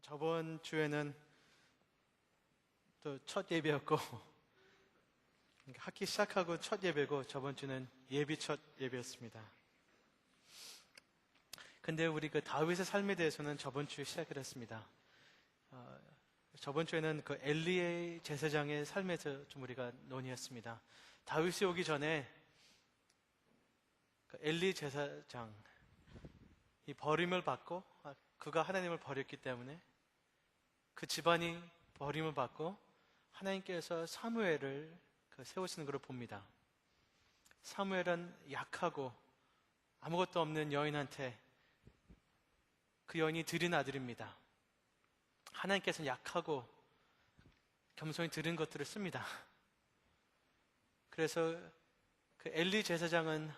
저번 주에는 또 첫 예배였고 학기 시작하고 첫 예배고 저번 주는 예비 첫 예배였습니다. 근데 우리 그 다윗의 삶에 대해서는 저번 주에 시작을 했습니다. 저번 주에는 그 엘리의 제사장의 삶에서 좀 우리가 논의했습니다. 다윗이 오기 전에 그 엘리 제사장 이 버림을 받고 그가 하나님을 버렸기 때문에 그 집안이 버림을 받고 하나님께서 사무엘을 세우시는 것을 봅니다. 사무엘은 약하고 아무것도 없는 여인한테 그 여인이 드린 아들입니다. 하나님께서는 약하고 겸손히 드린 것들을 씁니다. 그래서 그 엘리 제사장은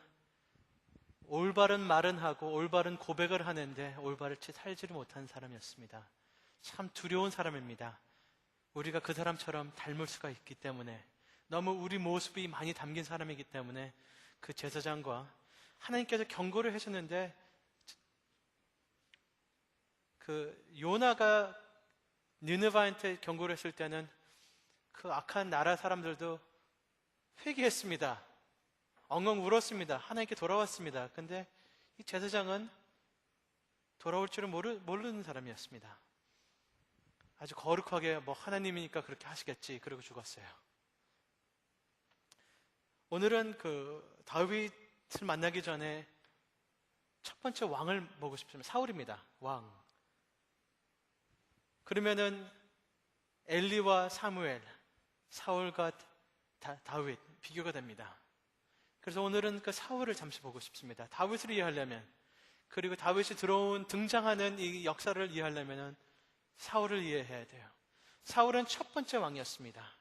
올바른 말은 하고 올바른 고백을 하는데 올바르게 살지를 못한 사람이었습니다. 참 두려운 사람입니다. 우리가 그 사람처럼 닮을 수가 있기 때문에, 너무 우리 모습이 많이 담긴 사람이기 때문에 그 제사장과 하나님께서 경고를 하셨는데, 그 요나가 니느바한테 경고를 했을 때는 그 악한 나라 사람들도 회개했습니다. 엉엉 울었습니다. 하나님께 돌아왔습니다. 근데 이 제사장은 돌아올 줄을 모르는 사람이었습니다. 아주 거룩하게 하나님이니까 그렇게 하시겠지 그러고 죽었어요. 오늘은 그 다윗을 만나기 전에 첫 번째 왕을 보고 싶습니다. 사울입니다. 왕. 그러면은 엘리와 사무엘, 사울과 다윗 비교가 됩니다. 그래서 오늘은 그 사울을 잠시 보고 싶습니다. 다윗을 이해하려면, 그리고 다윗이 등장하는 이 역사를 이해하려면 사울을 이해해야 돼요. 사울은 첫 번째 왕이었습니다.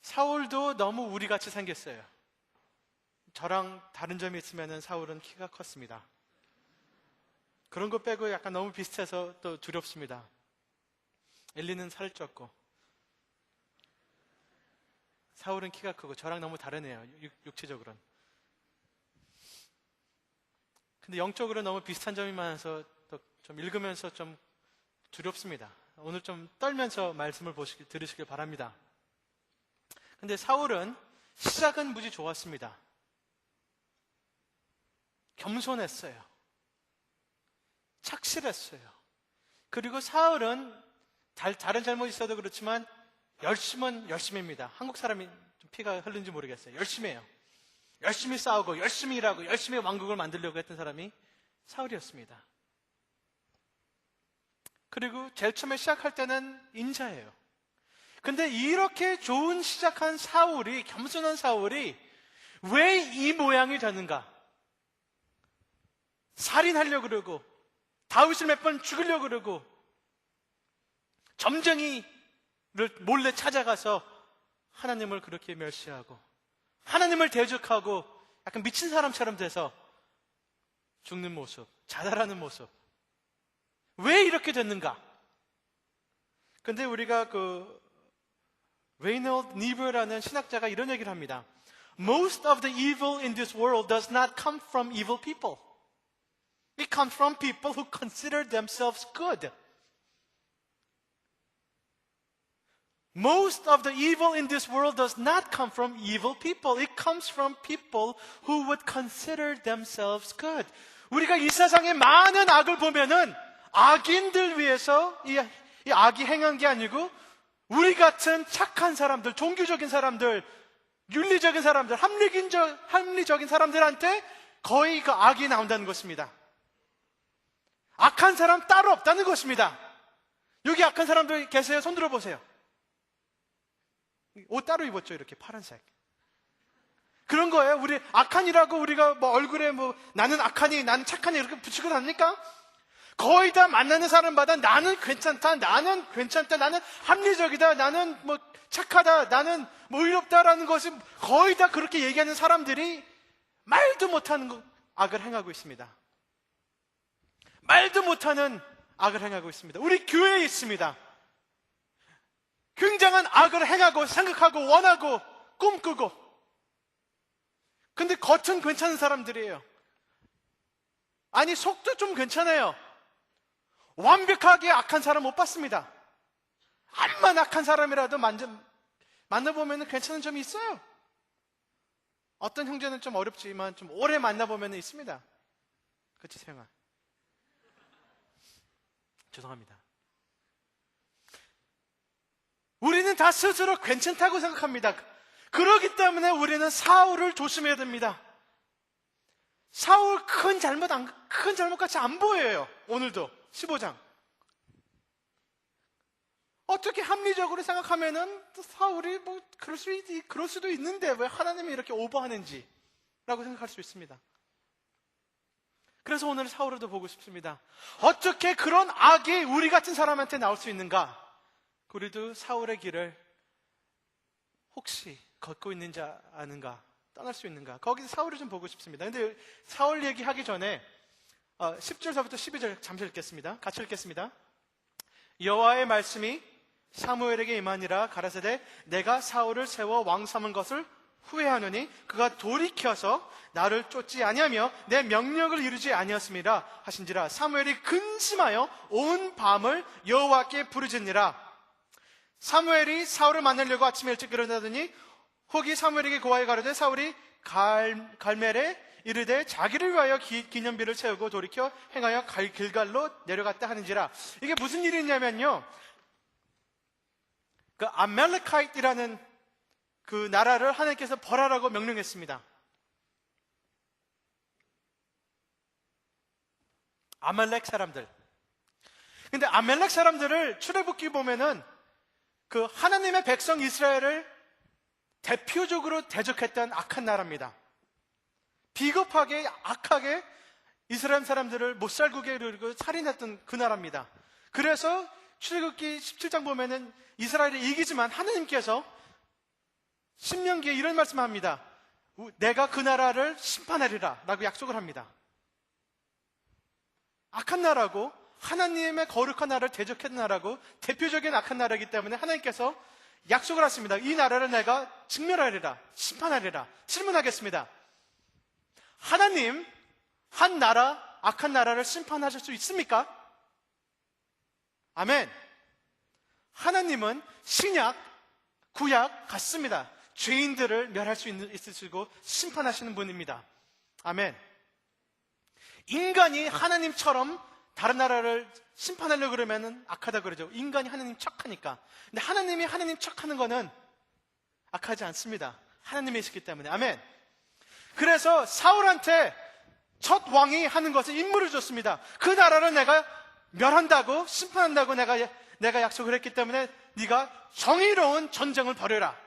사울도 너무 우리같이 생겼어요. 저랑 다른 점이 있으면 사울은 키가 컸습니다. 그런 거 빼고 약간 너무 비슷해서 또 두렵습니다. 엘리는 살을 쪘고 사울은 키가 크고 저랑 너무 다르네요. 육체적으로는. 근데 영적으로 너무 비슷한 점이 많아서 또 좀 읽으면서 좀 두렵습니다. 오늘 좀 떨면서 말씀을 들으시길 바랍니다. 근데 사울은 시작은 무지 좋았습니다. 겸손했어요. 착실했어요. 그리고 사울은 다른 잘못이 있어도 그렇지만 열심입니다. 한국 사람이 좀 피가 흐른지 모르겠어요. 열심히 해요. 열심히 싸우고 열심히 일하고 열심히 왕국을 만들려고 했던 사람이 사울이었습니다. 그리고 제일 처음에 시작할 때는 인자예요. 근데 이렇게 좋은 시작한 사울이, 겸손한 사울이 왜 이 모양이 되는가? 살인하려고 그러고 다윗을 몇 번 죽이려고 그러고 점쟁이를 몰래 찾아가서 하나님을 그렇게 멸시하고 하나님을 대적하고 약간 미친 사람처럼 돼서 죽는 모습, 자살하는 모습. 왜 이렇게 됐는가? 근데 우리가 레이놀드 니버라는 신학자가 이런 얘기를 합니다. Most of the evil in this world does not come from evil people. It comes from people who consider themselves good. Most of the evil in this world does not come from evil people. It comes from people who would consider themselves good. 우리가 이 세상에 많은 악을 보면은 악인들 위해서 이 악이 행한 게 아니고 우리 같은 착한 사람들, 종교적인 사람들, 윤리적인 사람들, 합리적인 사람들한테 거의 그 악이 나온다는 것입니다. 악한 사람 따로 없다는 것입니다. 여기 악한 사람들 계세요? 손 들어보세요. 옷 따로 입었죠, 이렇게 파란색. 그런 거예요. 우리 악한이라고 우리가 얼굴에 나는 악하니, 나는 착하니 이렇게 붙이고 다닙니까? 거의 다 만나는 사람마다 나는 괜찮다, 나는 합리적이다, 나는 착하다, 나는 의롭다라는 것이 거의 다 그렇게 얘기하는 사람들이 말도 못하는 악을 행하고 있습니다. 말도 못하는 악을 행하고 있습니다. 우리 교회에 있습니다. 굉장한 악을 행하고 생각하고 원하고 꿈꾸고, 근데 겉은 괜찮은 사람들이에요. 아니 속도 좀 괜찮아요. 완벽하게 악한 사람 못 봤습니다. 암만 악한 사람이라도 만나보면 괜찮은 점이 있어요. 어떤 형제는 좀 어렵지만 좀 오래 만나보면 있습니다. 그렇지, 세영아? 죄송합니다. 우리는 다 스스로 괜찮다고 생각합니다. 그렇기 때문에 우리는 사울을 조심해야 됩니다. 사울 큰 잘못같이 안 보여요. 오늘도 15장. 어떻게 합리적으로 생각하면은 사울이 그럴 수도 있는데 왜 하나님이 이렇게 오버하는지 라고 생각할 수 있습니다. 그래서 오늘 사울을 보고 싶습니다. 어떻게 그런 악이 우리 같은 사람한테 나올 수 있는가? 우리도 사울의 길을 혹시 걷고 있는지 아는가? 떠날 수 있는가? 거기서 사울을 좀 보고 싶습니다. 근데 사울 얘기하기 전에 10절서부터 12절 잠시 읽겠습니다. 같이 읽겠습니다. 여호와의 말씀이 사무엘에게 임하니라. 가라사대 내가 사울을 세워 왕 삼은 것을 후회하노니 그가 돌이켜서 나를 쫓지 아니하며 내 명령을 이루지 아니었습니다 하신지라. 사무엘이 근심하여 온 밤을 여호와께 부르짖니라. 사무엘이 사울을 만나려고 아침에 일찍 일어나더니 혹이 사무엘에게 고하여 가로되 사울이 갈멜에 이르되 자기를 위하여 기념비를 세우고 돌이켜 행하여 길갈로 내려갔다 하는지라. 이게 무슨 일이냐면요, 그 아멜렉카이트라는 그 나라를 하나님께서 벌하라고 명령했습니다. 아멜렉 사람들. 근데 아멜렉 사람들을 출애굽기 보면은 그 하나님의 백성 이스라엘을 대표적으로 대적했던 악한 나라입니다. 비겁하게 악하게 이스라엘 사람들을 못살구게 이르고 살인했던 그 나라입니다. 그래서 출애굽기 17장 보면은 이스라엘이 이기지만 하나님께서 신명기에 이런 말씀합니다. 내가 그 나라를 심판하리라 라고 약속을 합니다. 악한 나라고 하나님의 거룩한 나라를 대적했던 나라고 대표적인 악한 나라이기 때문에 하나님께서 약속을 하십니다. 이 나라를 내가 직멸하리라, 심판하리라. 질문하겠습니다. 하나님, 한 나라, 악한 나라를 심판하실 수 있습니까? 아멘. 하나님은 신약, 구약 같습니다. 죄인들을 멸할 수 있으시고 심판하시는 분입니다. 아멘. 인간이 하나님처럼 다른 나라를 심판하려고 그러면 악하다 그러죠. 인간이 하나님 척하니까. 근데 하나님이 하나님 척하는 거는 악하지 않습니다. 하나님이시기 때문에. 아멘. 그래서 사울한테 첫 왕이 하는 것은 임무를 줬습니다. 그 나라를 내가 멸한다고, 심판한다고 내가 약속을 했기 때문에 네가 정의로운 전쟁을 벌여라.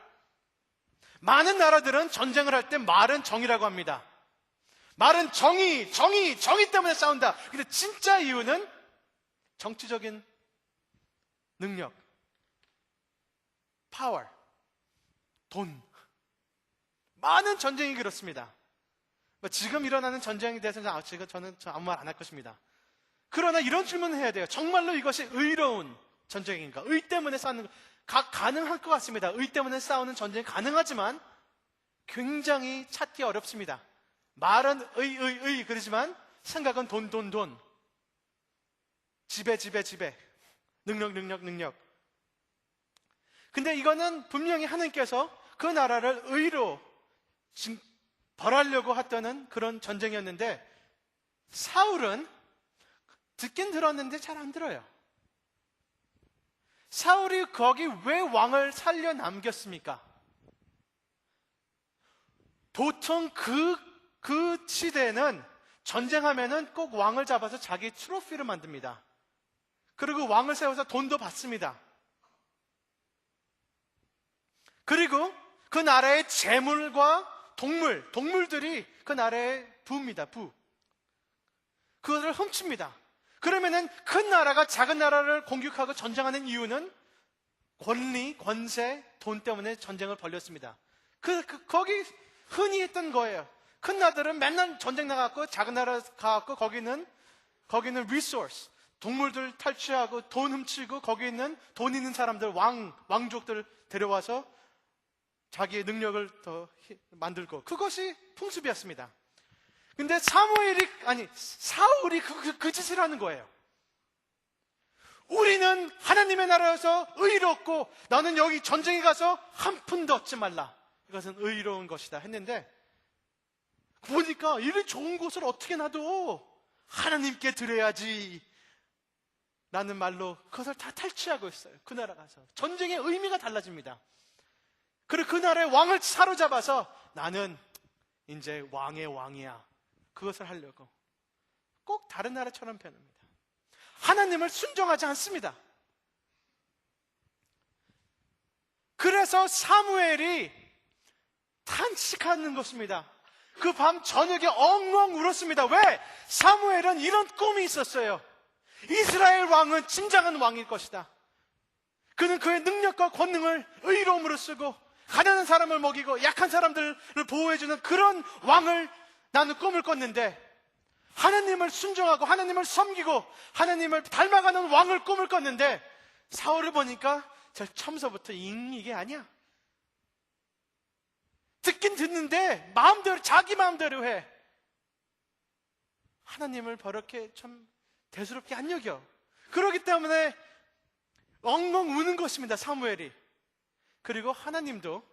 많은 나라들은 전쟁을 할 때 말은 정의라고 합니다. 말은 정의 때문에 싸운다. 근데 진짜 이유는 정치적인 능력, 파워, 돈. 많은 전쟁이 그렇습니다. 지금 일어나는 전쟁에 대해서는 저는 아무 말 안 할 것입니다. 그러나 이런 질문을 해야 돼요. 정말로 이것이 의로운 전쟁인가? 의 때문에 싸우는 거 가능할 것 같습니다. 의 때문에 싸우는 전쟁이 가능하지만 굉장히 찾기 어렵습니다. 말은 의 그러지만 생각은 돈. 지배. 능력. 근데 이거는 분명히 하나님께서 그 나라를 의로 벌하려고 했다는 그런 전쟁이었는데 사울은 듣긴 들었는데 잘 안 들어요. 사울이 거기 왜 왕을 살려 남겼습니까? 보통 그 시대에는 전쟁하면은 꼭 왕을 잡아서 자기 트로피를 만듭니다. 그리고 왕을 세워서 돈도 받습니다. 그리고 그 나라의 재물과 동물들이 그 나라의 부입니다. 그것을 훔칩니다. 그러면은 큰 나라가 작은 나라를 공격하고 전쟁하는 이유는 권리, 권세, 돈 때문에 전쟁을 벌였습니다. 거기 흔히 했던 거예요. 큰 나라들은 맨날 전쟁 나가고 작은 나라 가고 거기는 리소스, 동물들 탈취하고 돈 훔치고 거기 있는 돈 있는 사람들, 왕족들 데려와서 자기의 능력을 더 만들고 그것이 풍습이었습니다. 근데 사울이 그 짓을 하는 거예요. 우리는 하나님의 나라에서 의롭고 너는 여기 전쟁에 가서 한 푼도 얻지 말라. 이것은 의로운 것이다 했는데 보니까 이리 좋은 곳을 어떻게 놔둬? 하나님께 드려야지 라는 말로 그것을 다 탈취하고 있어요. 그 나라 가서 전쟁의 의미가 달라집니다. 그리고 그 나라의 왕을 사로잡아서 나는 이제 왕의 왕이야, 그것을 하려고 꼭 다른 나라처럼 변합니다. 하나님을 순종하지 않습니다. 그래서 사무엘이 탄식하는 것입니다. 그 밤 저녁에 엉엉 울었습니다. 왜? 사무엘은 이런 꿈이 있었어요. 이스라엘 왕은 진정한 왕일 것이다. 그는 그의 능력과 권능을 의로움으로 쓰고 가난한 사람을 먹이고 약한 사람들을 보호해주는 그런 왕을 나는 꿈을 꿨는데, 하나님을 순종하고 하나님을 섬기고 하나님을 닮아가는 왕을 꿈을 꿨는데 사울을 보니까 저 처음서부터 이게 아니야. 듣긴 듣는데 마음대로, 자기 마음대로 해. 하나님을 그렇게 참 대수롭게 안 여겨. 그렇기 때문에 엉엉 우는 것입니다, 사무엘이. 그리고 하나님도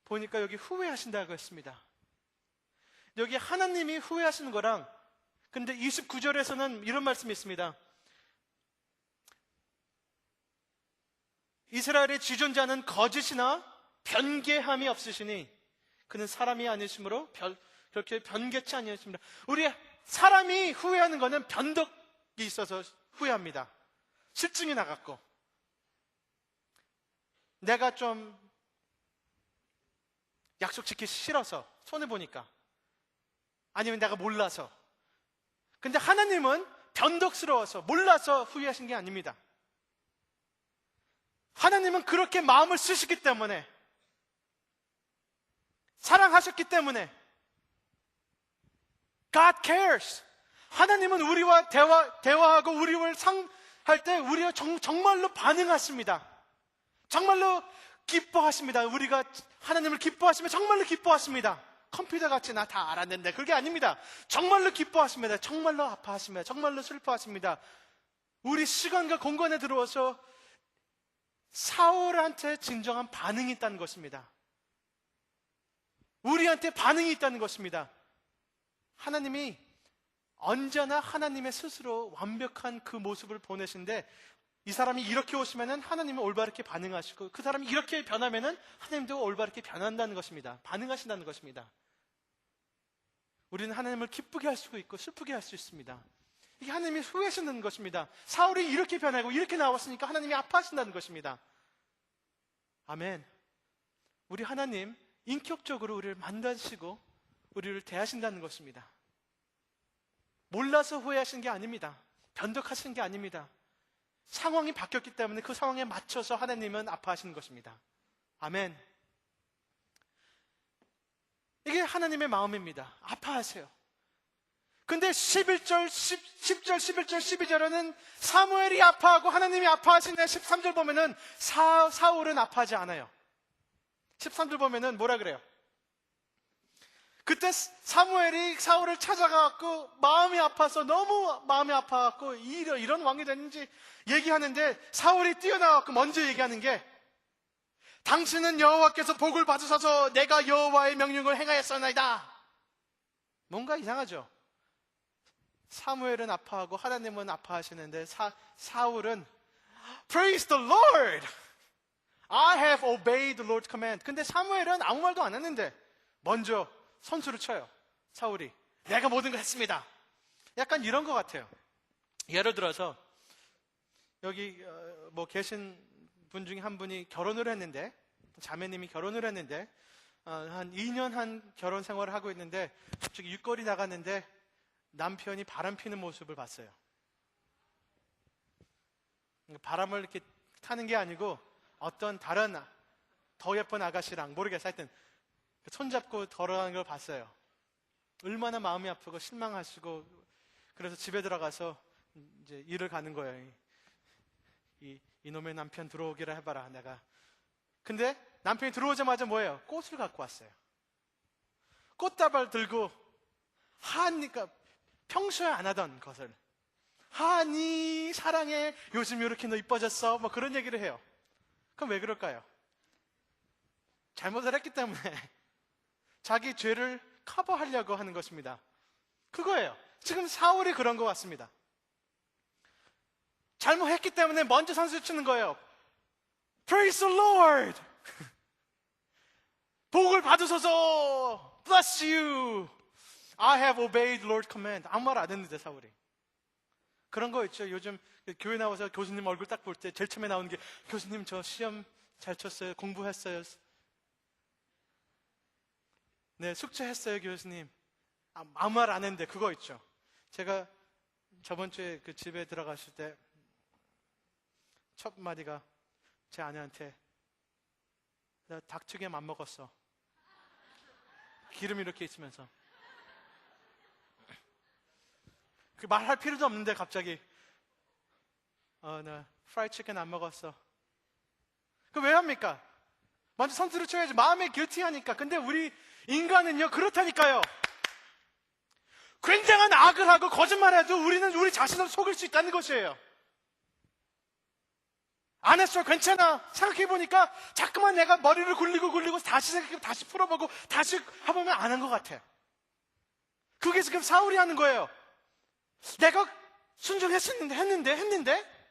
보니까 여기 후회하신다고 했습니다. 여기 하나님이 후회하시는 거랑, 근데 29절에서는 이런 말씀이 있습니다. 이스라엘의 지존자는 거짓이나 변개함이 없으시니 그는 사람이 아니시므로 그렇게 변개치 아니하십니다. 우리 사람이 후회하는 것은 변덕이 있어서 후회합니다. 실증이 나갔고, 내가 좀 약속 지키기 싫어서, 손해보니까, 아니면 내가 몰라서. 근데 하나님은 변덕스러워서, 몰라서 후회하신 게 아닙니다. 하나님은 그렇게 마음을 쓰시기 때문에, 사랑하셨기 때문에, God cares. 하나님은 우리와 대화하고 우리를 상할 때 우리가 정말로 반응하십니다. 정말로 기뻐하십니다. 우리가 하나님을 기뻐하시면 정말로 기뻐하십니다. 컴퓨터 같이 나 다 알았는데 그게 아닙니다. 정말로 기뻐하십니다. 정말로 아파하십니다. 정말로 슬퍼하십니다. 우리 시간과 공간에 들어와서 사울한테 진정한 반응이 있다는 것입니다. 우리한테 반응이 있다는 것입니다. 하나님이 언제나 하나님의 스스로 완벽한 그 모습을 보내신데, 이 사람이 이렇게 오시면은 하나님은 올바르게 반응하시고, 그 사람이 이렇게 변하면은 하나님도 올바르게 변한다는 것입니다. 반응하신다는 것입니다. 우리는 하나님을 기쁘게 할 수도 있고 슬프게 할 수 있습니다. 이게 하나님이 후회하신다는 것입니다. 사울이 이렇게 변하고 이렇게 나왔으니까 하나님이 아파하신다는 것입니다. 아멘. 우리 하나님 인격적으로 우리를 만나시고 우리를 대하신다는 것입니다. 몰라서 후회하신 게 아닙니다. 변덕하신 게 아닙니다. 상황이 바뀌었기 때문에 그 상황에 맞춰서 하나님은 아파하시는 것입니다. 아멘. 이게 하나님의 마음입니다. 아파하세요. 근데 10절, 11절, 12절에는 사무엘이 아파하고 하나님이 아파하시네. 13절 보면은 사울은 아파하지 않아요. 13절 보면은 뭐라 그래요? 그때 사무엘이 사울을 찾아가고 마음이 아파서, 너무 마음이 아파갖고 이런 왕이 됐는지 얘기하는데, 사울이 뛰어나와서 먼저 얘기하는 게, 당신은 여호와께서 복을 받으셔서 내가 여호와의 명령을 행하였사나이다. 뭔가 이상하죠? 사무엘은 아파하고 하나님은 아파하시는데 사울은 Praise the Lord! I have obeyed the Lord's command. 근데 사무엘은 아무 말도 안 했는데 먼저 선수를 쳐요. 사울이 내가 모든 걸 했습니다. 약간 이런 것 같아요. 예를 들어서 여기 뭐 계신 분 중에 한 분이 결혼을 했는데, 자매님이 결혼을 했는데 한 2년 한 결혼 생활을 하고 있는데 갑자기 육걸이 나갔는데 남편이 바람 피는 모습을 봤어요. 바람을 이렇게 타는 게 아니고 어떤 다른 더 예쁜 아가씨랑, 모르겠어요, 하여튼 손잡고 걸어가는 걸 봤어요. 얼마나 마음이 아프고 실망하시고, 그래서 집에 들어가서 이제 일을 가는 거예요. 이놈의 남편 들어오기를 해봐라, 내가. 근데 남편이 들어오자마자 뭐예요? 꽃을 갖고 왔어요. 꽃다발 들고 하니까 평소에 안 하던 것을, 하니 사랑해. 요즘 이렇게 너 이뻐졌어. 뭐 그런 얘기를 해요. 그럼 왜 그럴까요? 잘못을 했기 때문에 자기 죄를 커버하려고 하는 것입니다. 그거예요. 지금 사울이 그런 것 같습니다. 잘못했기 때문에 먼저 선수 치는 거예요. Praise the Lord! 복을 받으소서! Bless you! I have obeyed Lord's command. 아무 말 안 했는데 사울이. 그런 거 있죠. 요즘 교회 나와서 교수님 얼굴 딱 볼 때 제일 처음에 나오는 게 교수님 저 시험 잘 쳤어요. 공부했어요. 네, 숙제했어요 교수님. 아무 말 안 했는데 그거 있죠. 제가 저번 주에 그 집에 들어갔을 때 첫 마디가 제 아내한테 나 닭튀김 안 먹었어. 기름 이렇게 있으면서. 그 말할 필요도 없는데 갑자기 나 프라이드 치킨 안 먹었어. 그 왜 합니까? 먼저 선수를 쳐야지. 마음에 길티하니까. 근데 우리 인간은요 그렇다니까요. 굉장한 악을 하고 거짓말해도 우리는 우리 자신을 속일 수 있다는 것이에요. 안 했어 괜찮아 생각해보니까 자꾸만 내가 머리를 굴리고 다시 생각해보고 다시 풀어보고 다시 해보면 안 한 것 같아. 그게 지금 사울이 하는 거예요. 내가 순종했는데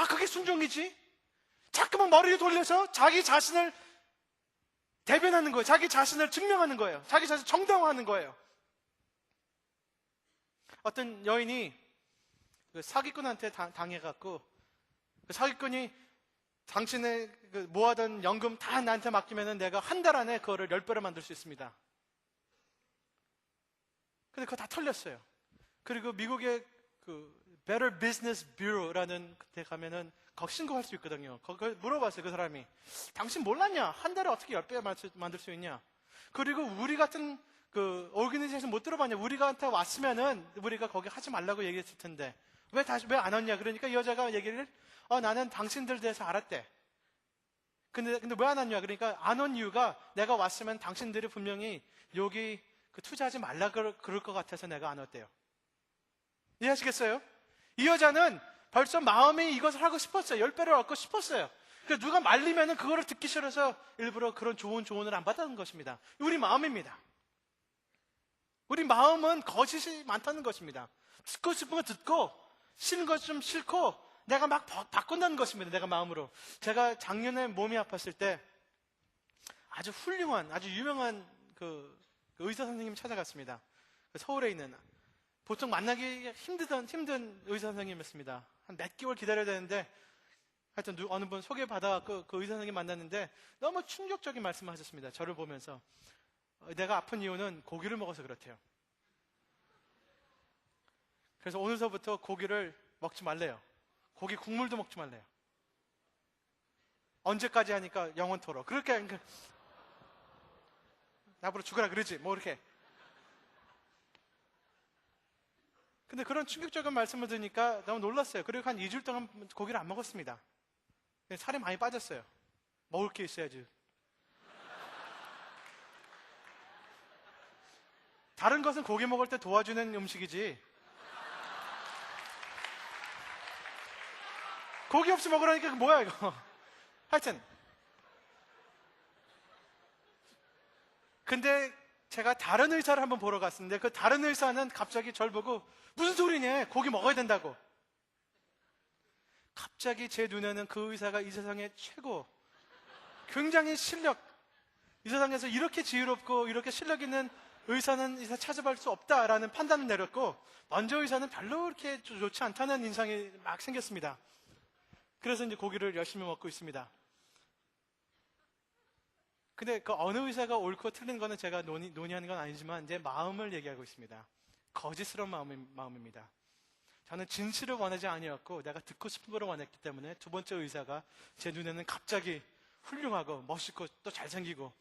그게 순종이지. 자꾸만 머리를 돌려서 자기 자신을 대변하는 거예요. 자기 자신을 증명하는 거예요. 자기 자신을 정당화하는 거예요. 어떤 여인이 그 사기꾼한테 당해갖고 그 사기꾼이 당신의 그 모아둔 연금 다 나한테 맡기면 내가 한 달 안에 그거를 10배로 만들 수 있습니다. 근데 그거 다 털렸어요. 그리고 미국의 그 Better Business Bureau라는 데 가면은 거기 신고할 수 있거든요. 거기 물어봤어요. 그 사람이 당신 몰랐냐? 한 달에 어떻게 10배 만들 수 있냐? 그리고 우리 같은 그 오르가니제이션 못 들어봤냐? 우리한테 왔으면은 우리가 거기 하지 말라고 얘기했을 텐데 왜 안 왔냐? 그러니까 이 여자가 얘기를 나는 당신들 대해서 알았대. 근데 왜 안 왔냐? 그러니까 안 온 이유가 내가 왔으면 당신들이 분명히 여기 그 투자하지 말라 그럴 것 같아서 내가 안 왔대요. 이해하시겠어요? 이 여자는 벌써 마음이 이것을 하고 싶었어요. 10배를 얻고 싶었어요. 그러니까 누가 말리면은 그거를 듣기 싫어서 일부러 그런 좋은 조언을 안 받았던 것입니다. 우리 마음입니다. 우리 마음은 거짓이 많다는 것입니다. 듣고 싶은 거 듣고 싫은 것 좀 싫고 내가 막 바꾼다는 것입니다. 내가 마음으로. 제가 작년에 몸이 아팠을 때 아주 훌륭한, 아주 유명한 그 의사 선생님이 찾아갔습니다. 서울에 있는 보통 만나기 힘든 의사 선생님이었습니다. 한 몇 개월 기다려야 되는데 하여튼 어느 분 소개받아갖고 그 의사 선생님 만났는데 너무 충격적인 말씀을 하셨습니다. 저를 보면서 내가 아픈 이유는 고기를 먹어서 그렇대요. 그래서 오늘서부터 고기를 먹지 말래요. 고기 국물도 먹지 말래요. 언제까지 하니까 영원토록. 그렇게 나보러 죽으라 그러지 뭐 이렇게. 근데 그런 충격적인 말씀을 들으니까 너무 놀랐어요. 그리고 한 2주일 동안 고기를 안 먹었습니다. 살이 많이 빠졌어요. 먹을 게 있어야지. 다른 것은 고기 먹을 때 도와주는 음식이지 고기 없이 먹으라니까 뭐야 이거. 하여튼 근데 제가 다른 의사를 한번 보러 갔었는데 그 다른 의사는 갑자기 저를 보고 무슨 소리냐 고기 먹어야 된다고. 갑자기 제 눈에는 그 의사가 이 세상의 최고 굉장히 이 세상에서 이렇게 지혜롭고 이렇게 실력 있는 의사는 이사 찾아볼 수 없다라는 판단을 내렸고 먼저 의사는 별로 그렇게 좋지 않다는 인상이 막 생겼습니다. 그래서 이제 고기를 열심히 먹고 있습니다. 근데 그 어느 의사가 옳고 틀린 거는 제가 논의하는 건 아니지만 제 마음을 얘기하고 있습니다. 거짓스러운 마음입니다. 저는 진실을 원하지 아니었고 내가 듣고 싶은 걸 원했기 때문에 두 번째 의사가 제 눈에는 갑자기 훌륭하고 멋있고 또 잘생기고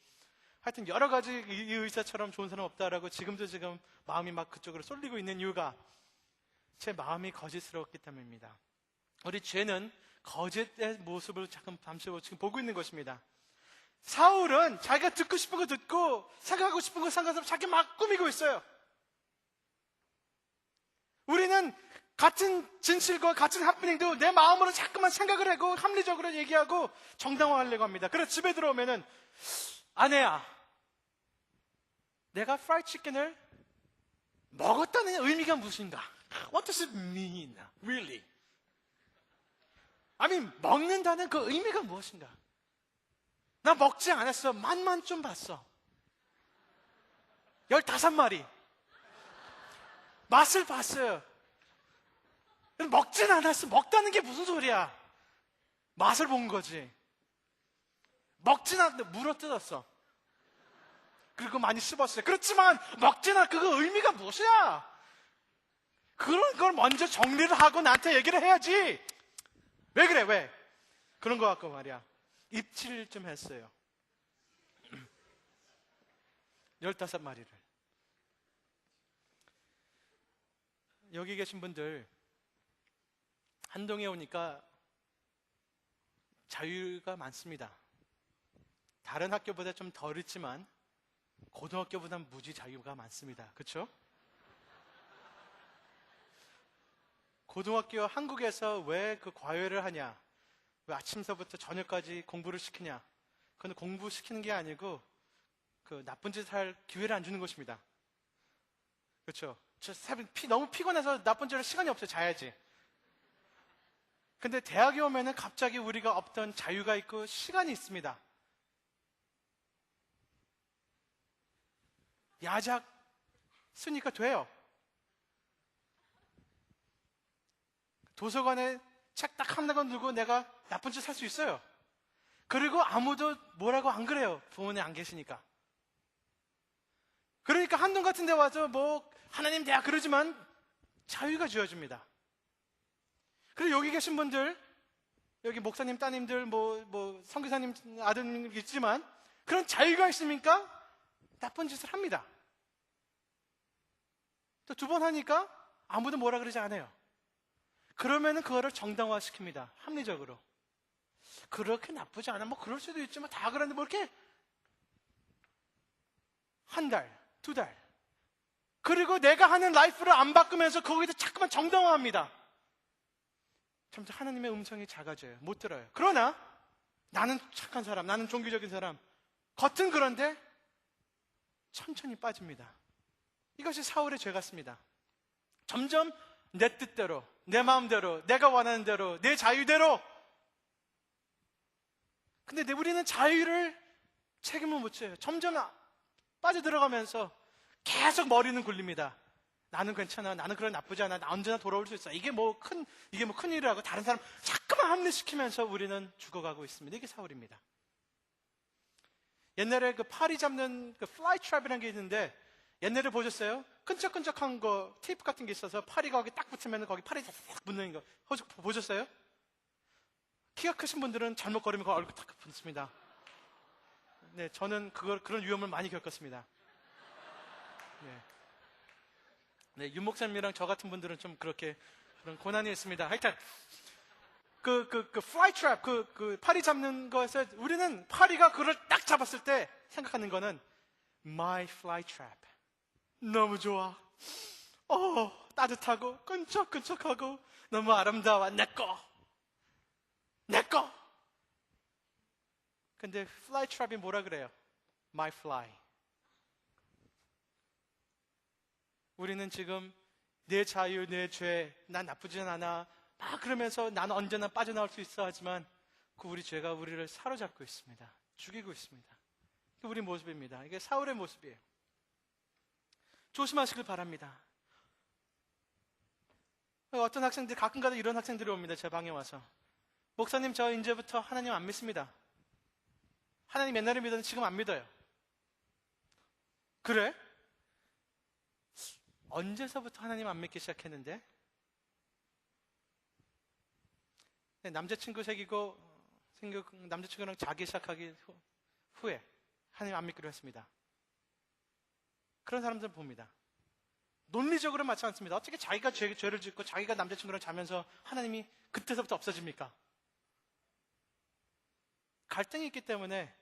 하여튼 여러 가지 이 의사처럼 좋은 사람 없다라고 지금 마음이 막 그쪽으로 쏠리고 있는 이유가 제 마음이 거짓스러웠기 때문입니다. 우리 죄는 거짓의 모습을 잠시 지금 보고 있는 것입니다. 사울은 자기가 듣고 싶은 거 듣고 생각하고 싶은 거 생각해서 자기 막 꾸미고 있어요. 우리는 같은 진실과 같은 해프닝도 내 마음으로 자꾸만 생각을 하고 합리적으로 얘기하고 정당화하려고 합니다. 그래서 집에 들어오면은 아내야, 내가 프라이드 치킨을 먹었다는 의미가 무엇인가? What does it mean, really? 먹는다는 그 의미가 무엇인가? 나 먹지 않았어. 맛만 좀 봤어. 15마리. 맛을 봤어요. 먹진 않았어. 먹다는 게 무슨 소리야? 맛을 본 거지. 먹진 않았는데 물어 뜯었어. 그리고 많이 씹었어요. 그렇지만 먹진 않아. 그거 의미가 무엇이야? 그런 걸 먼저 정리를 하고 나한테 얘기를 해야지. 왜 그래? 왜? 그런 거 갖고 말이야. 입질 좀 했어요. 15마리를. 여기 계신 분들 한동에 오니까 자유가 많습니다. 다른 학교보다 좀 덜 있지만 고등학교보다 무지 자유가 많습니다. 그렇죠? 고등학교 한국에서 왜 그 과외를 하냐? 왜 아침서부터 저녁까지 공부를 시키냐? 그건 공부시키는 게 아니고 그 나쁜 짓을 할 기회를 안 주는 것입니다. 그렇죠? 저 너무 피곤해서 나쁜 짓을 할 시간이 없어요. 자야지. 근데 대학에 오면은 갑자기 우리가 없던 자유가 있고 시간이 있습니다. 야작 쓰니까 돼요. 도서관에 책 딱 한 권 들고 내가 나쁜 짓 할 수 있어요. 그리고 아무도 뭐라고 안 그래요. 부모님 안 계시니까. 그러니까 한동 같은 데 와서 뭐 하나님 대학 그러지만 자유가 주어집니다. 그리고 여기 계신 분들, 여기 목사님 따님들, 선교사님 아드님 있지만 그런 자유가 있습니까? 나쁜 짓을 합니다. 또 2번 하니까 아무도 뭐라 그러지 않아요. 그러면은 그거를 정당화시킵니다. 합리적으로. 그렇게 나쁘지 않아. 그럴 수도 있지만 다 그러는데 이렇게 1달, 2달. 그리고 내가 하는 라이프를 안 바꾸면서 거기서 자꾸만 정당화합니다. 점점 하나님의 음성이 작아져요. 못 들어요. 그러나 나는 착한 사람, 나는 종교적인 사람. 겉은 그런데 천천히 빠집니다. 이것이 사울의 죄 같습니다. 점점 내 뜻대로, 내 마음대로, 내가 원하는 대로, 내 자유대로. 근데 우리는 자유를 책임을 못 져요. 점점 빠져들어가면서 계속 머리는 굴립니다. 나는 괜찮아. 나는 그런 나쁘지 않아. 나 언제나 돌아올 수 있어. 이게 큰일이라고 다른 사람 자꾸만 합리시키면서 우리는 죽어가고 있습니다. 이게 사울입니다. 옛날에 그 파리 잡는 그 플라이 트랩이라는 게 있는데 옛날에 보셨어요? 끈적끈적한 거, 테이프 같은 게 있어서 파리가 거기 딱 붙으면 거기 파리 딱 붙는 거. 보셨어요? 키가 크신 분들은 잘못 걸으면 그 얼굴 딱 붙습니다. 네, 저는 그런 위험을 많이 겪었습니다. 네, 윤 목사님이랑 저 같은 분들은 좀 그런 고난이 있습니다. 하여튼, fly trap, 그 파리 잡는 거에서 우리는 파리가 그걸 딱 잡았을 때 생각하는 거는 my fly trap. 너무 좋아. 따뜻하고, 끈적끈적하고, 너무 아름다워. 내 거. 근데 fly trap이 뭐라 그래요? my fly. 우리는 지금 내 자유, 내 죄, 난 나쁘진 않아. 막 그러면서 나는 언제나 빠져나올 수 있어 하지만 그 우리 죄가 우리를 사로잡고 있습니다. 죽이고 있습니다. 이게 우리 모습입니다. 이게 사울의 모습이에요. 조심하시길 바랍니다. 어떤 학생들, 가끔가다 이런 학생들이 옵니다. 제 방에 와서. 목사님, 저 이제부터 하나님 안 믿습니다. 하나님 옛날에 믿었는데 지금 안 믿어요. 그래? 언제서부터 하나님 안 믿기 시작했는데? 남자친구 사귀고 남자친구랑 자기 시작하기 후에 하나님 안 믿기로 했습니다. 그런 사람들 봅니다. 논리적으로 맞지 않습니다. 어떻게 자기가 죄를 짓고 자기가 남자친구랑 자면서 하나님이 그때서부터 없어집니까? 갈등이 있기 때문에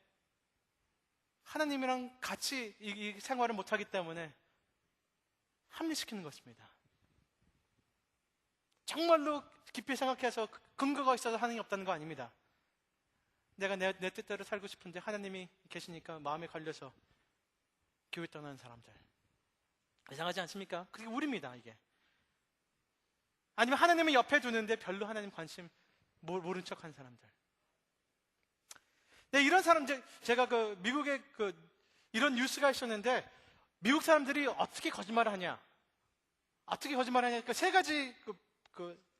하나님이랑 같이 이 생활을 못하기 때문에 합리시키는 것입니다. 정말로 깊이 생각해서 근거가 있어서 하는 게 없다는 거 아닙니다. 내가 내 뜻대로 살고 싶은데 하나님이 계시니까 마음에 걸려서 교회 떠나는 사람들. 이상하지 않습니까? 그게 우리입니다, 이게. 아니면 하나님을 옆에 두는데 별로 하나님 관심 모른 척 하는 사람들. 네, 이런 사람들, 제가 미국에 이런 뉴스가 있었는데, 미국 사람들이 어떻게 거짓말을 하냐? 어떻게 거짓말을 하냐? 세 가지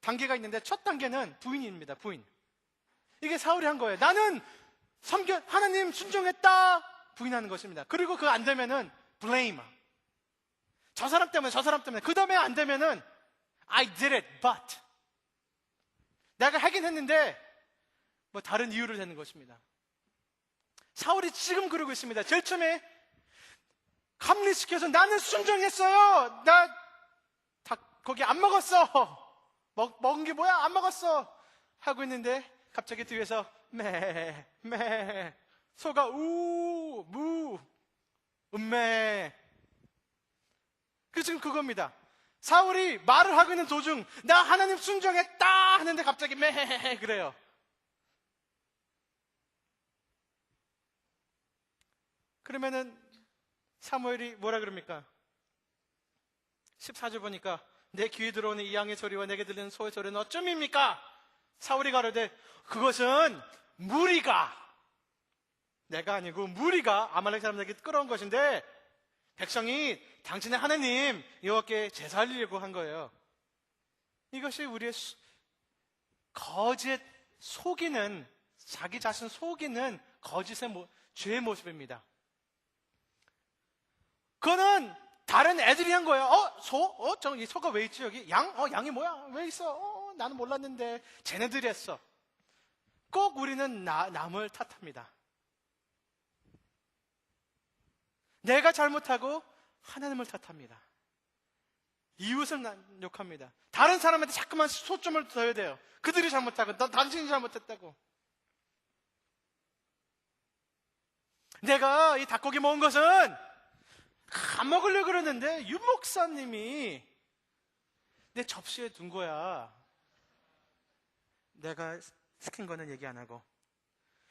단계가 있는데, 첫 단계는 부인입니다, 부인. 이게 사울이 한 거예요. 나는 하나님 순종했다! 부인하는 것입니다. 그리고 그거 안 되면은, blame. 저 사람 때문에. 그 다음에 안 되면은, I did it, but. 내가 하긴 했는데, 다른 이유를 대는 것입니다. 사울이 지금 그러고 있습니다. 제일 처음에 감리시켜서 나는 순종했어요. 거기 안 먹었어. 먹은 게 뭐야? 안 먹었어. 하고 있는데 갑자기 뒤에서 매 소가 무 음매. 그 지금 그겁니다. 사울이 말을 하고 있는 도중 나 하나님 순종했다 하는데 갑자기 매 그래요. 그러면은 사무엘이 뭐라 그럽니까? 14절 보니까 내 귀에 들어오는 이 양의 소리와 내게 들리는 소의 소리는 어쩜입니까? 사울이 가로되 그것은 무리가, 내가 아니고 무리가 아말렉 사람들에게 끌어온 것인데 백성이 당신의 하나님 여호와께 제사 드리려고 한 거예요. 이것이 우리의 거짓 속이는, 자기 자신 속이는 거짓의 죄의 모습입니다. 그거는 다른 애들이 한 거예요. 이 소가 왜 있지 여기? 양이 뭐야? 왜 있어? 나는 몰랐는데 쟤네들이 했어. 꼭 우리는 남을 탓합니다. 내가 잘못하고 하나님을 탓합니다. 이웃을 욕합니다. 다른 사람한테 자꾸만 소점을 둬야 돼요. 그들이 잘못하고 당신이 잘못했다고. 내가 이 닭고기 먹은 것은 안 먹으려고 그러는데 유 목사님이 내 접시에 둔 거야. 내가 시킨 거는 얘기 안 하고.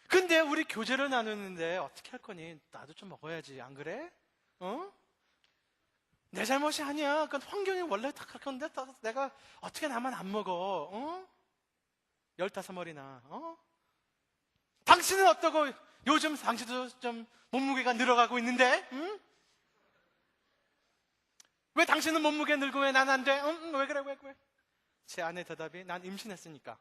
근데 우리 교제를 나누는데 어떻게 할 거니? 나도 좀 먹어야지. 안 그래? 내 잘못이 아니야. 그건 환경이 원래 다 그럴 건데 내가 어떻게 나만 안 먹어? 15머리나. 당신은 어떠고? 요즘 당신도 좀 몸무게가 늘어가고 있는데? 응? 왜 당신은 몸무게 늘고 왜 난 안 돼? 왜 그래? 제 아내 대답이 난 임신했으니까.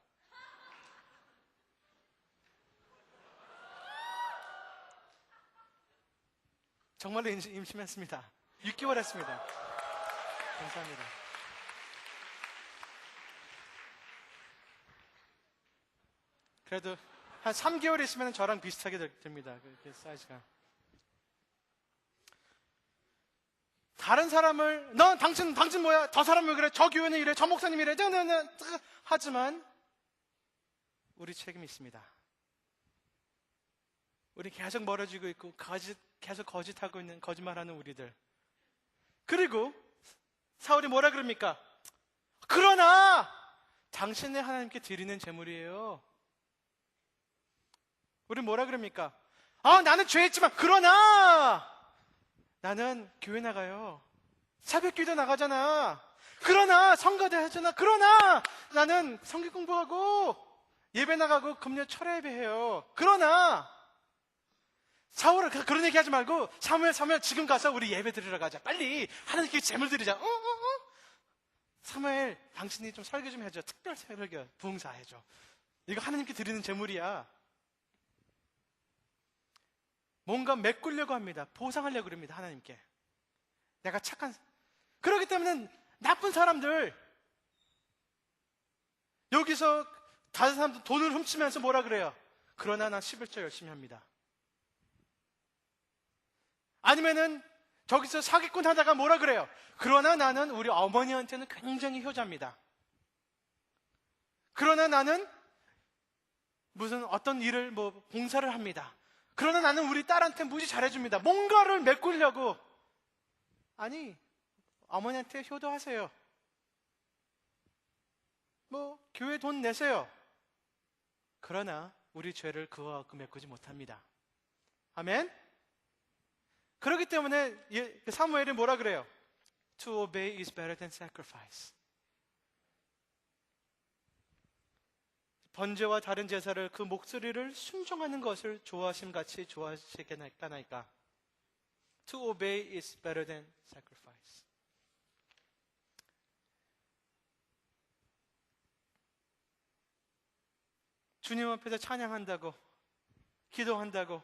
정말로 임신했습니다. 6개월 했습니다. 감사합니다. 그래도 한 3개월 있으면 저랑 비슷하게 됩니다. 그 사이즈가. 다른 사람을 당신 뭐야? 저 사람은 왜 그래? 저 교회는 이래? 저 목사님이 이래? 하지만 우리 책임이 있습니다. 우리 계속 멀어지고 있고 계속 거짓하고 있는, 거짓말하는 우리들. 그리고 사울이 뭐라 그럽니까? 그러나 당신의 하나님께 드리는 제물이에요. 우리 뭐라 그럽니까? 나는 죄했지만 그러나 나는 교회 나가요. 새벽기도 나가잖아. 그러나 성가대 하잖아. 그러나 나는 성경 공부하고 예배 나가고 금요 철회 예배해요. 그러나 사울은 그런 얘기 하지 말고 사무엘 지금 가서 우리 예배 드리러 가자. 빨리 하나님께 제물 드리자. 사무엘 당신이 좀 설교 좀 해줘. 특별 설교 부흥사 해줘. 이거 하나님께 드리는 제물이야. 뭔가 메꾸려고 합니다. 보상하려고 그럽니다. 하나님께. 내가 그렇기 때문에 나쁜 사람들, 여기서 다른 사람들 돈을 훔치면서 뭐라 그래요? 그러나 난 11조 열심히 합니다. 아니면은 저기서 사기꾼 하다가 뭐라 그래요? 그러나 나는 우리 어머니한테는 굉장히 효자입니다. 그러나 나는 무슨 어떤 일을 봉사를 합니다. 그러나 나는 우리 딸한테 무지 잘해줍니다. 뭔가를 메꾸려고. 아니, 어머니한테 효도하세요. 교회 돈 내세요. 그러나 우리 죄를 그와 메꾸지 못합니다. 아멘? 그렇기 때문에 사무엘이 뭐라 그래요? To obey is better than sacrifice. 번제와 다른 제사를 그 목소리를 순종하는 것을 좋아하심 같이 좋아하시겠나이까? To obey is better than sacrifice. 주님 앞에서 찬양한다고, 기도한다고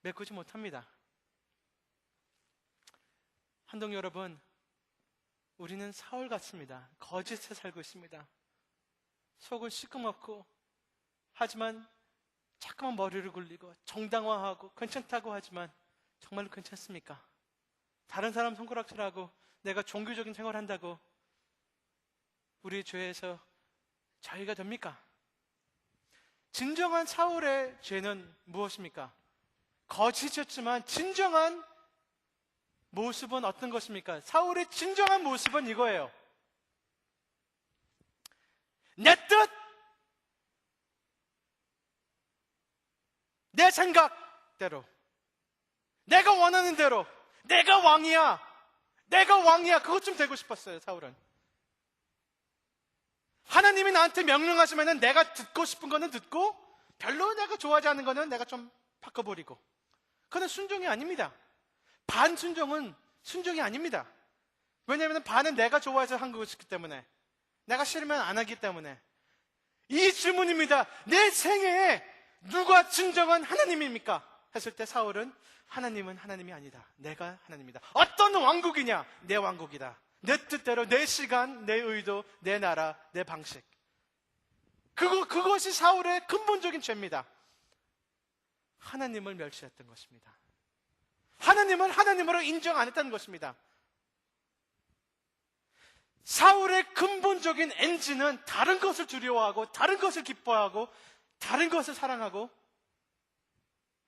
메꾸지 못합니다. 한동 여러분, 우리는 사울 같습니다. 거짓에 살고 있습니다. 속은 시커멓고, 하지만 자꾸만 머리를 굴리고 정당화하고 괜찮다고 하지만 정말로 괜찮습니까? 다른 사람 손가락질하고 내가 종교적인 생활을 한다고 우리 죄에서 자유가 됩니까? 진정한 사울의 죄는 무엇입니까? 거짓이었지만 진정한 모습은 어떤 것입니까? 사울의 진정한 모습은 이거예요. 내 뜻, 내 생각대로, 내가 원하는 대로, 내가 왕이야, 그것 좀 되고 싶었어요. 사울은 하나님이 나한테 명령하시면 내가 듣고 싶은 거는 듣고, 별로 내가 좋아하지 않는 거는 내가 좀 바꿔버리고. 그건 순종이 아닙니다. 반순종은 순종이 아닙니다. 왜냐하면 반은 내가 좋아해서 한 것이기 때문에, 내가 싫으면 안 하기 때문에. 이 질문입니다. 내 생애에 누가 진정한 하나님입니까? 했을 때 사울은 하나님은 하나님이 아니다. 내가 하나님이다. 어떤 왕국이냐? 내 왕국이다. 내 뜻대로, 내 시간, 내 의도, 내 나라, 내 방식. 그것이 사울의 근본적인 죄입니다. 하나님을 멸시했던 것입니다. 하나님을 하나님으로 인정 안 했다는 것입니다. 사울의 근본적인 엔진은 다른 것을 두려워하고, 다른 것을 기뻐하고, 다른 것을 사랑하고,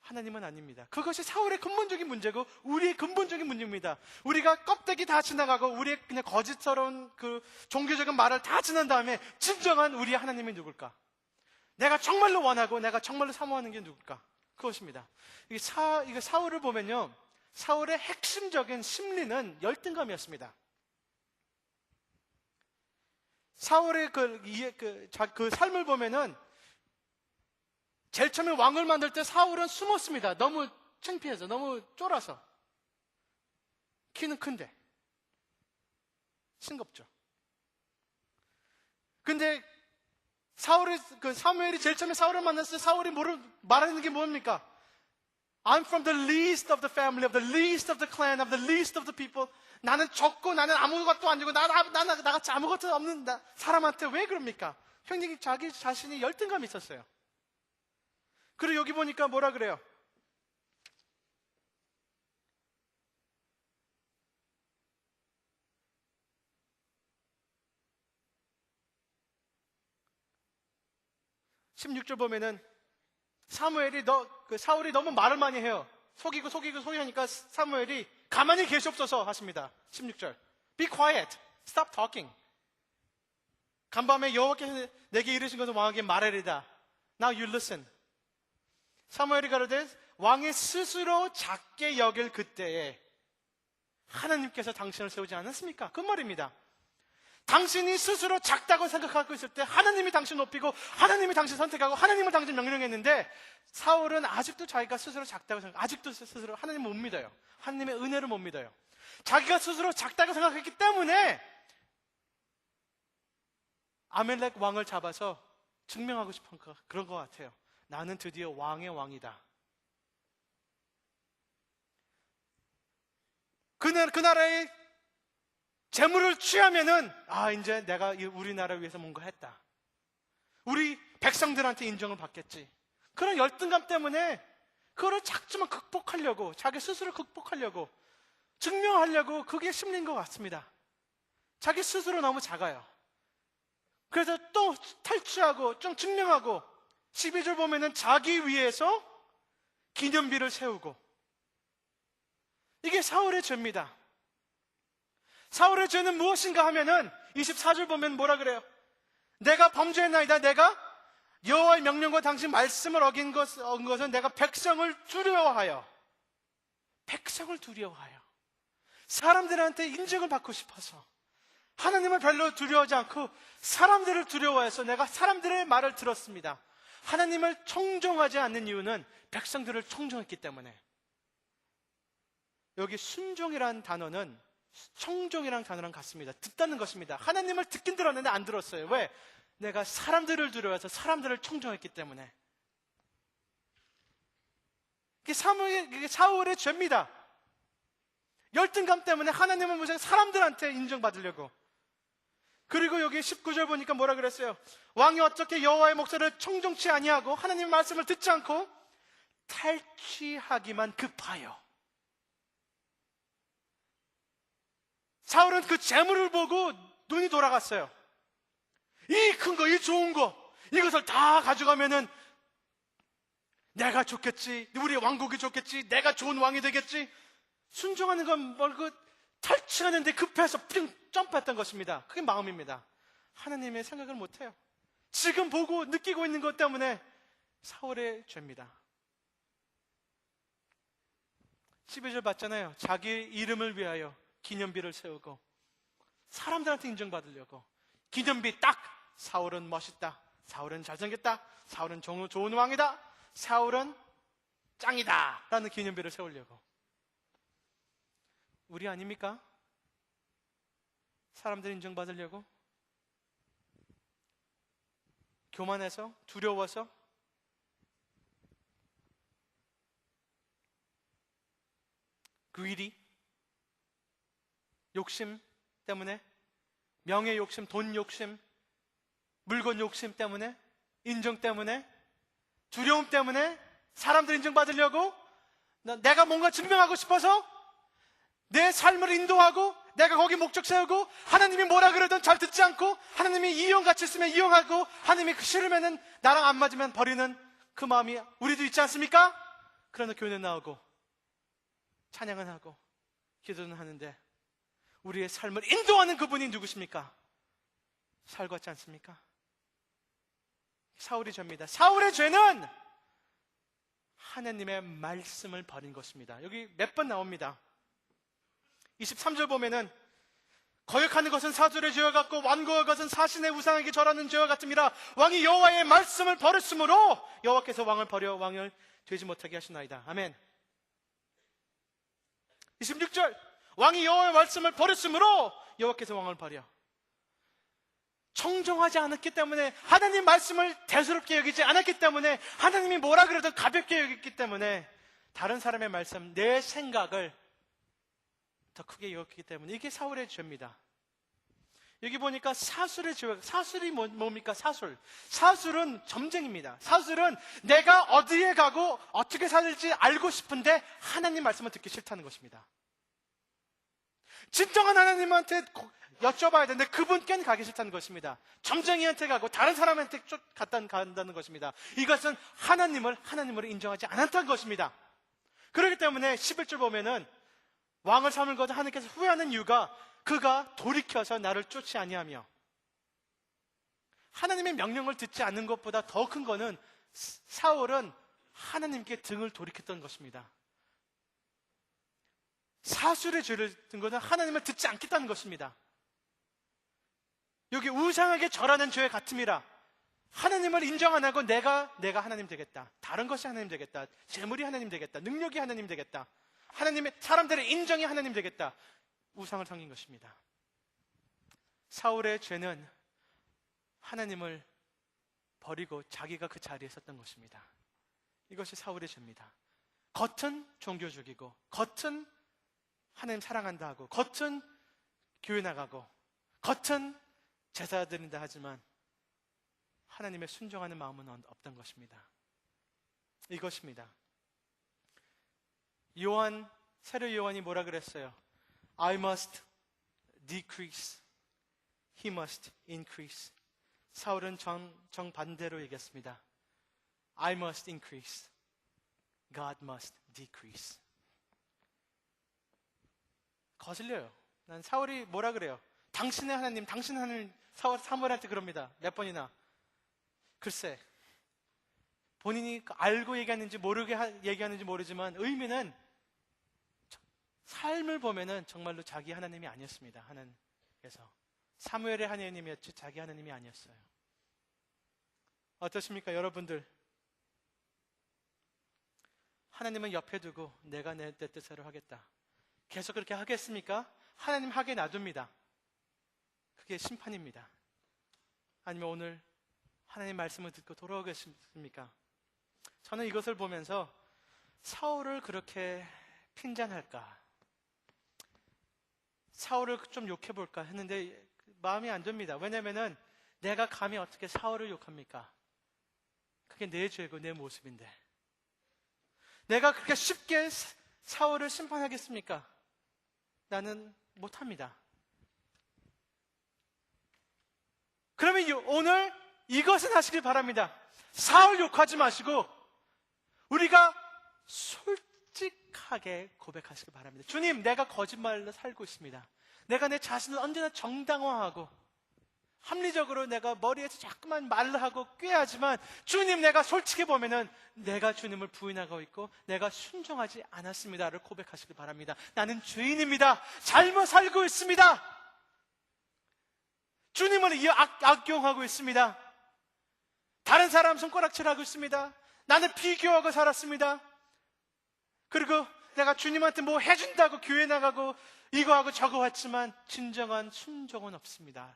하나님은 아닙니다. 그것이 사울의 근본적인 문제고 우리의 근본적인 문제입니다. 우리가 껍데기 다 지나가고 우리의 그냥 거짓스러운 그 종교적인 말을 다 지난 다음에 진정한 우리의 하나님이 누굴까? 내가 정말로 원하고 내가 정말로 사모하는 게 누굴까? 그것입니다. 이게 사울을 보면요, 사울의 핵심적인 심리는 열등감이었습니다. 사울의 그 삶을 보면은 제일 처음에 왕을 만들 때 사울은 숨었습니다. 너무 창피해서, 너무 쫄아서. 키는 큰데 싱겁죠. 근데 사무엘이 제일 처음에 사울을 만났을 때 사울이 말하는 게 뭡니까? I'm from the least of the family, of the least of the clan, of the least of the people. 나는 적고 나는 아무것도 아니고 나같이 아무것도 없는 사람한테 왜 그럽니까? 굉장히 자기 자신이 열등감이 있었어요. 그리고 여기 보니까 뭐라 그래요? (16절) 보면은 사울이 너무 말을 많이 해요. 속이고 하니까 사무엘이 가만히 계시옵소서 하십니다. 16절. Be quiet. Stop talking. 간밤에 여호와께서 내게 이르신 것은 왕에게 말하리다. Now you listen. 사무엘이 가로되 왕이 스스로 작게 여길 그때에 하나님께서 당신을 세우지 않았습니까? 그 말입니다. 당신이 스스로 작다고 생각하고 있을 때 하나님이 당신 높이고 하나님이 당신 선택하고 하나님을 당신 명령했는데, 사울은 아직도 자기가 스스로 작다고 생각하고 아직도 스스로 하나님을 못 믿어요. 하나님의 은혜를 못 믿어요. 자기가 스스로 작다고 생각했기 때문에 아멜렉 왕을 잡아서 증명하고 싶은 그런 것 같아요. 나는 드디어 왕의 왕이다. 그 나라의 재물을 취하면은 이제 내가 우리나라를 위해서 뭔가 했다. 우리 백성들한테 인정을 받겠지. 그런 열등감 때문에 그거를 자꾸만 극복하려고, 자기 스스로 극복하려고, 증명하려고, 그게 심리인 것 같습니다. 자기 스스로 너무 작아요. 그래서 또 탈취하고 좀 증명하고, 12절 보면은 자기 위해서 기념비를 세우고. 이게 사울의 죄입니다. 사울의 죄는 무엇인가 하면은 24절 보면 뭐라 그래요? 내가 범죄했나이다. 내가 여호와의 명령과 당신 말씀을 어긴 것은 내가 백성을 두려워하여 사람들한테 인정을 받고 싶어서 하나님을 별로 두려워하지 않고 사람들을 두려워해서 내가 사람들의 말을 들었습니다. 하나님을 청종하지 않는 이유는 백성들을 청종했기 때문에. 여기 순종이라는 단어는 청종이라는 단어랑 같습니다. 듣다는 것입니다. 하나님을 듣긴 들었는데 안 들었어요. 왜? 내가 사람들을 두려워해서 사람들을 청종했기 때문에. 이게 사울의 죄입니다. 열등감 때문에 하나님을 무슨 사람들한테 인정받으려고. 그리고 여기 19절 보니까 뭐라 그랬어요? 왕이 어떻게 여호와의 목소리를 청종치 아니하고 하나님의 말씀을 듣지 않고 탈취하기만 급하여. 사울은 그 재물을 보고 눈이 돌아갔어요. 이 큰 거, 이 좋은 거, 이것을 다 가져가면은 내가 좋겠지, 우리 왕국이 좋겠지, 내가 좋은 왕이 되겠지. 순종하는 건 그 탈취하는데 급해서 뿅 점프했던 것입니다. 그게 마음입니다. 하나님의 생각을 못해요. 지금 보고 느끼고 있는 것 때문에 사울의 죄입니다. 12절 봤잖아요. 자기 이름을 위하여 기념비를 세우고 사람들한테 인정받으려고. 기념비 딱! 사울은 멋있다, 사울은 잘생겼다, 사울은 좋은 왕이다, 사울은 짱이다 라는 기념비를 세우려고. 우리 아닙니까? 사람들 인정받으려고? 교만해서? 두려워서? greedy? 욕심 때문에? 명예 욕심, 돈 욕심, 물건 욕심 때문에? 인정 때문에? 두려움 때문에? 사람들 인정받으려고? 내가 뭔가 증명하고 싶어서? 내 삶을 인도하고 내가 거기 목적 세우고 하나님이 뭐라 그러든 잘 듣지 않고 하나님이 이용같이 있으면 이용하고 하나님이 싫으면은 나랑 안 맞으면 버리는 그 마음이 우리도 있지 않습니까? 그러나 교회 나오고 찬양은 하고 기도는 하는데 우리의 삶을 인도하는 그분이 누구십니까? 사울 같지 않습니까? 사울의 죄입니다. 사울의 죄는 하나님의 말씀을 버린 것입니다. 여기 몇 번 나옵니다. 23절 보면은 거역하는 것은 사술의 죄와 같고 완고한 것은 사신의 우상에게 절하는 죄와 같음이라. 왕이 여호와의 말씀을 버렸으므로 여호와께서 왕을 버려 왕을 되지 못하게 하시나이다. 아멘. 26절 왕이 여호와의 말씀을 버렸으므로 여호와께서 왕을 버려. 청정하지 않았기 때문에, 하나님 말씀을 대수롭게 여기지 않았기 때문에, 하나님이 뭐라 그래도 가볍게 여겼기 때문에 다른 사람의 말씀, 내 생각을 더 크게 여겼기 때문에 이게 사울의 죄입니다. 여기 보니까 사술의 죄. 사술이 뭡니까? 사술은 점쟁입니다. 사술은 내가 어디에 가고 어떻게 살지 알고 싶은데 하나님 말씀을 듣기 싫다는 것입니다. 진정한 하나님한테 여쭤봐야 되는데 그분께는 가기 싫다는 것입니다. 점쟁이한테 가고 다른 사람한테 간다는 것입니다. 이것은 하나님을 인정하지 않았다는 것입니다. 그렇기 때문에 11절 보면은 왕을 삼을 것을 하나님께서 후회하는 이유가 그가 돌이켜서 나를 쫓지 아니하며. 하나님의 명령을 듣지 않는 것보다 더 큰 거는 사울은 하나님께 등을 돌이켰던 것입니다. 사술의 죄를 든 것은 하나님을 듣지 않겠다는 것입니다. 여기 우상에게 절하는 죄 같음이라. 하나님을 인정 안 하고 내가 하나님 되겠다, 다른 것이 하나님 되겠다, 재물이 하나님 되겠다, 능력이 하나님 되겠다, 하나님의 사람들의 인정이 하나님 되겠다, 우상을 섬긴 것입니다. 사울의 죄는 하나님을 버리고 자기가 그 자리에 섰던 것입니다. 이것이 사울의 죄입니다. 겉은 종교적이고, 겉은 하나님 사랑한다 하고, 겉은 교회 나가고, 겉은 제사 드린다 하지만 하나님의 순종하는 마음은 없던 것입니다. 이것입니다. 세례 요한이 뭐라 그랬어요? I must decrease, he must increase. 사울은 정반대로 얘기했습니다. I must increase, God must decrease. 거슬려요. 난 사울이 뭐라 그래요? 당신의 하나님, 당신 하나님 사무엘한테 그럽니다. 몇 번이나. 글쎄, 본인이 알고 얘기하는지 모르게 얘기하는지 모르지만 의미는 삶을 보면은 정말로 자기 하나님이 아니었습니다. 하나님께서. 사무엘의 하나님이었지 자기 하나님이 아니었어요. 어떠십니까, 여러분들? 하나님은 옆에 두고 내가 내 뜻대로 하겠다. 계속 그렇게 하겠습니까? 하나님 하게 놔둡니다. 그게 심판입니다. 아니면 오늘 하나님 말씀을 듣고 돌아오겠습니까? 저는 이것을 보면서 사울을 그렇게 핀잔할까? 사울을 좀 욕해볼까 했는데 마음이 안 듭니다. 왜냐면은 내가 감히 어떻게 사울을 욕합니까? 그게 내 죄고 내 모습인데. 내가 그렇게 쉽게 사울을 심판하겠습니까? 나는 못합니다. 그러면 오늘 이것은 하시길 바랍니다. 사울 욕하지 마시고 우리가 솔직하게 고백하시길 바랍니다. 주님, 내가 거짓말로 살고 있습니다. 내가 내 자신을 언제나 정당화하고 합리적으로 내가 머리에서 자꾸만 말을 하고 꾀하지만 주님, 내가 솔직히 보면은 내가 주님을 부인하고 있고 내가 순종하지 않았습니다를 고백하시길 바랍니다. 나는 죄인입니다. 잘못 살고 있습니다. 주님을 악용하고 있습니다. 다른 사람 손가락질하고 있습니다. 나는 비교하고 살았습니다. 그리고 내가 주님한테 뭐 해준다고 교회 나가고 이거 하고 저거 했지만 진정한 순종은 없습니다.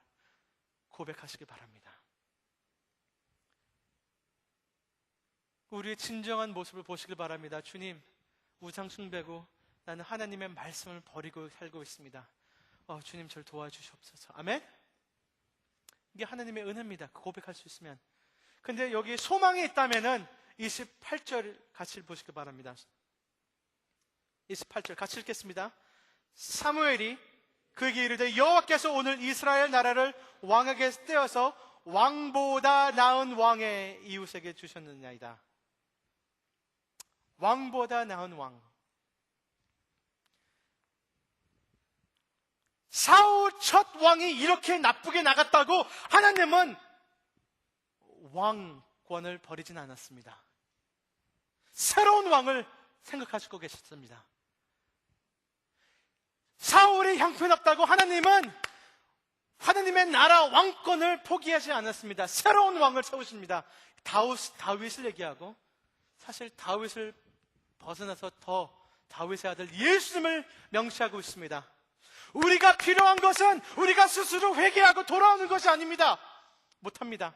고백하시기 바랍니다. 우리의 진정한 모습을 보시길 바랍니다. 주님, 우상 숭배고 나는 하나님의 말씀을 버리고 살고 있습니다. 주님, 저를 도와주시옵소서. 아멘? 이게 하나님의 은혜입니다. 고백할 수 있으면. 근데 여기 소망이 있다면은 28절 같이 보시길 바랍니다. 28절 같이 읽겠습니다. 사무엘이 그에게 이르되 여호와께서 오늘 이스라엘 나라를 왕에게 떼어서 왕보다 나은 왕의 이웃에게 주셨느냐이다. 왕보다 나은 왕. 사울 첫 왕이 이렇게 나쁘게 나갔다고 하나님은 왕권을 버리진 않았습니다. 새로운 왕을 생각하시고 계셨습니다. 사울이 형편없다고 하나님은 하나님의 나라 왕권을 포기하지 않았습니다. 새로운 왕을 세우십니다. 다윗을 얘기하고 사실 다윗을 벗어나서 더 다윗의 아들 예수님을 명시하고 있습니다. 우리가 필요한 것은 우리가 스스로 회개하고 돌아오는 것이 아닙니다. 못합니다.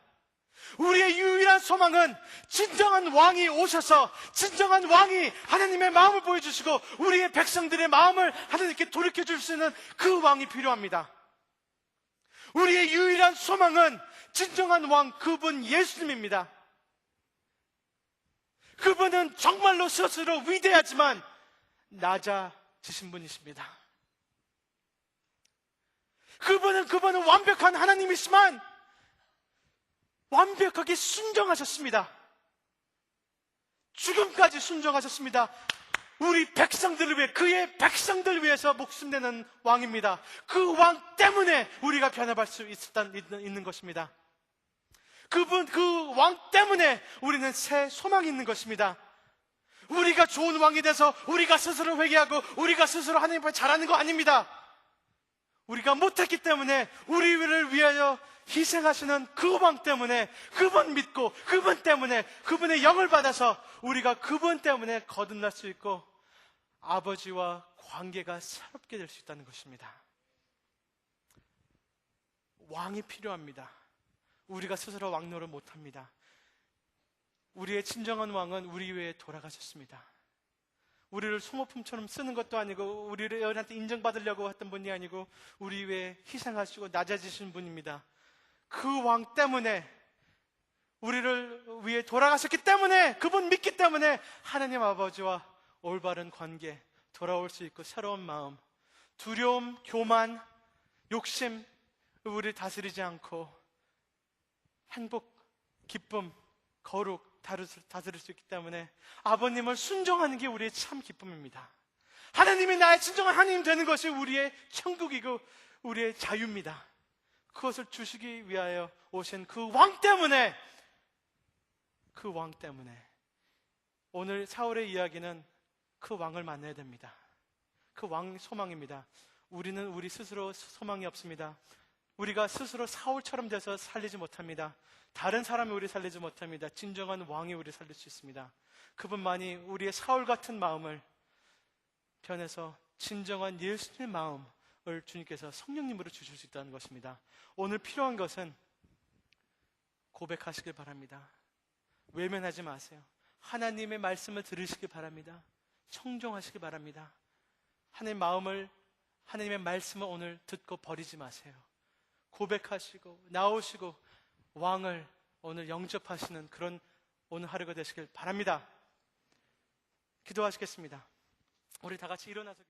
우리의 유일한 소망은 진정한 왕이 오셔서 진정한 왕이 하나님의 마음을 보여주시고 우리의 백성들의 마음을 하나님께 돌이켜줄 수 있는 그 왕이 필요합니다. 우리의 유일한 소망은 진정한 왕, 그분 예수님입니다. 그분은 정말로 스스로 위대하지만 낮아지신 분이십니다. 그분은 완벽한 하나님이시지만 완벽하게 순종하셨습니다. 죽음까지 순종하셨습니다. 우리 백성들을 위해, 그의 백성들을 위해서 목숨 내는 왕입니다. 그 왕 때문에 우리가 변화할 수 있는 것입니다. 그 왕 때문에 우리는 새 소망이 있는 것입니다. 우리가 좋은 왕이 돼서 우리가 스스로 회개하고 우리가 스스로 하나님 앞에 잘하는 거 아닙니다. 우리가 못했기 때문에 우리를 위하여 희생하시는 그 왕 때문에, 그분 믿고 그분 때문에, 그분의 영을 받아서 우리가 그분 때문에 거듭날 수 있고 아버지와 관계가 새롭게 될 수 있다는 것입니다. 왕이 필요합니다. 우리가 스스로 왕노를 못합니다. 우리의 진정한 왕은 우리 위에 돌아가셨습니다. 우리를 소모품처럼 쓰는 것도 아니고 우리를 여러분한테 인정받으려고 했던 분이 아니고 우리 위해 희생하시고 낮아지신 분입니다. 그 왕 때문에, 우리를 위해 돌아가셨기 때문에, 그분 믿기 때문에 하나님 아버지와 올바른 관계 돌아올 수 있고 새로운 마음, 두려움, 교만, 욕심 우리를 다스리지 않고 행복, 기쁨, 거룩 다스릴 수 있기 때문에 아버님을 순종하는 게 우리의 참 기쁨입니다. 하나님이 나의 진정한 하나님 되는 것이 우리의 천국이고 우리의 자유입니다. 그것을 주시기 위하여 오신 그 왕 때문에, 그 왕 때문에 오늘 사울의 이야기는 그 왕을 만나야 됩니다. 그 왕 소망입니다. 우리는 우리 스스로 소망이 없습니다. 우리가 스스로 사울처럼 돼서 살리지 못합니다. 다른 사람이 우리 살리지 못합니다. 진정한 왕이 우리 살릴 수 있습니다. 그분만이 우리의 사울 같은 마음을 변해서 진정한 예수님의 마음을 주님께서 성령님으로 주실 수 있다는 것입니다. 오늘 필요한 것은 고백하시길 바랍니다. 외면하지 마세요. 하나님의 말씀을 들으시기 바랍니다. 청종하시기 바랍니다. 하나님의 말씀을 오늘 듣고 버리지 마세요. 고백하시고 나오시고 왕을 오늘 영접하시는 그런 오늘 하루가 되시길 바랍니다. 기도하시겠습니다. 우리 다 같이 일어나서